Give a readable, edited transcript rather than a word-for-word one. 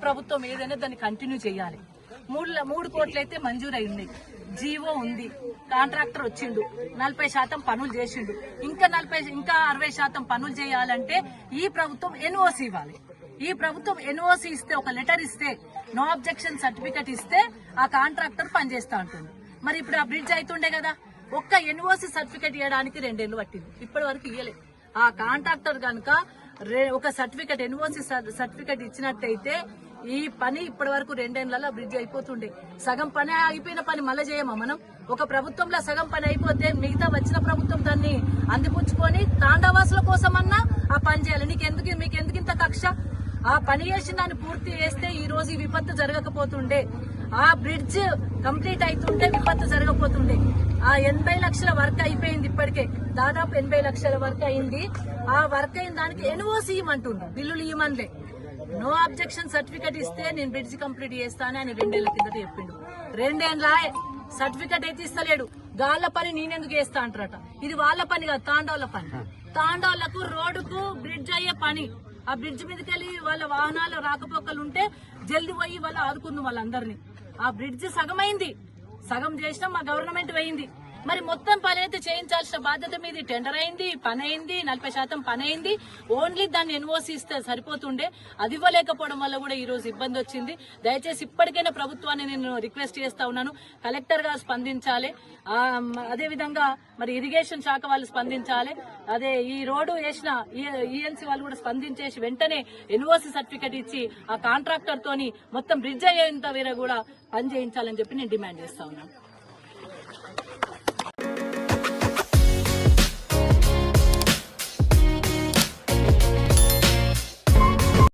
ప్రభుత్వం ఏదైనా దాన్ని కంటిన్యూ చేయాలి. 3 కోట్లు అయితే మంజూరు అయింది, జీవో ఉంది, కాంట్రాక్టర్ వచ్చిండు, 40% పనులు చేసిండు. ఇంకా 60% పనులు చేయాలంటే ఈ ప్రభుత్వం ఎన్ఓసి ఇవ్వాలి. ఈ ప్రభుత్వం ఎన్ఓసి ఇస్తే, ఒక లెటర్ ఇస్తే, నో అబ్జెక్షన్ సర్టిఫికెట్ ఇస్తే ఆ కాంట్రాక్టర్ పనిచేస్తా ఉంటుంది. మరి ఇప్పుడు ఆ బ్రిడ్జ్ అవుతుండే కదా, ఒక్క ఎన్ఓసి సర్టిఫికెట్ ఇవ్వడానికి 2 ఏళ్లు పట్టింది, ఇప్పటి వరకు ఇవ్వలేదు. ఆ కాంట్రాక్టర్ కనుక ఒక సర్టిఫికెట్, ఎన్ఓసి సర్టిఫికెట్ ఇచ్చినట్టయితే ఈ పని ఇప్పటి వరకు 2 ఏళ్లలో బ్రిడ్జ్ అయిపోతుండే. సగం పని అయిపోయిన పని మళ్ళీ చేయమా మనం? ఒక ప్రభుత్వంలో సగం పని అయిపోతే మిగతా వచ్చిన ప్రభుత్వం దాన్ని అందిపుచ్చుకొని తాండావాసుల కోసమన్నా ఆ పని చేయాలి. మీకు ఎందుకు ఇంత కక్ష? ఆ పని చేసిన దాన్ని పూర్తి చేస్తే ఈ రోజు ఈ విపత్తు జరగకపోతుండే. ఆ బ్రిడ్జ్ కంప్లీట్ అవుతుంటే విపత్తు జరగకపోతుండే. ఆ 80 లక్షల వర్క్ అయిపోయింది, ఇప్పటికే దాదాపు 80 లక్షల వర్క్ అయింది. ఆ వర్క్ అయిన దానికి ఎన్ఓసి ఇవ్వమంటుండ్రు, బిల్లులు ఇవ్వమనిలే. నో అబ్జెక్షన్ సర్టిఫికెట్ ఇస్తే నేను బ్రిడ్జ్ కంప్లీట్ చేస్తానని ఆయన 2 ఏళ్ల కిందట చెప్పిండు. 2 ఏళ్ల సర్టిఫికెట్ అయితే ఇస్తలేడు. గాళ్ల పని నేనెందుకు చేస్తా అంటారట. ఇది వాళ్ళ పని కాదు, తాండోళ్ల పని. తాండోళ్లకు రోడ్డుకు బ్రిడ్జ్ అయ్యే పని. ఆ బ్రిడ్జ్ మీదకి వెళ్ళి వాళ్ళ వాహనాలు రాకపోకలు ఉంటే జల్ది పోయి వాళ్ళు ఆదుకుందాం వాళ్ళందరినీ. ఆ బ్రిడ్జ్ సగమైంది, సగం చేసినా మా గవర్నమెంట్ పోయింది. మరి మొత్తం పని అయితే చేయించాల్సిన బాధ్యత మీది. టెండర్ అయింది, పని అయింది, 40% పని అయింది. ఓన్లీ దాన్ని ఎన్ఓసి ఇస్తే సరిపోతుండే. అది ఇవ్వలేకపోవడం వల్ల కూడా ఈ రోజు ఇబ్బంది వచ్చింది. దయచేసి ఇప్పటికైనా ప్రభుత్వాన్ని నేను రిక్వెస్ట్ చేస్తా ఉన్నాను, కలెక్టర్ గారు స్పందించాలి. అదే విధంగా మరి ఇరిగేషన్ శాఖ వాళ్ళు స్పందించాలి. అదే ఈ రోడ్డు వేసిన ఈఎన్సీ వాళ్ళు కూడా స్పందించేసి వెంటనే ఎన్ఓసి సర్టిఫికెట్ ఇచ్చి ఆ కాంట్రాక్టర్ తోని మొత్తం బ్రిడ్జ్ అయ్యేంత వేరే కూడా పని చేయించాలని చెప్పి నేను డిమాండ్ చేస్తా ఉన్నాను.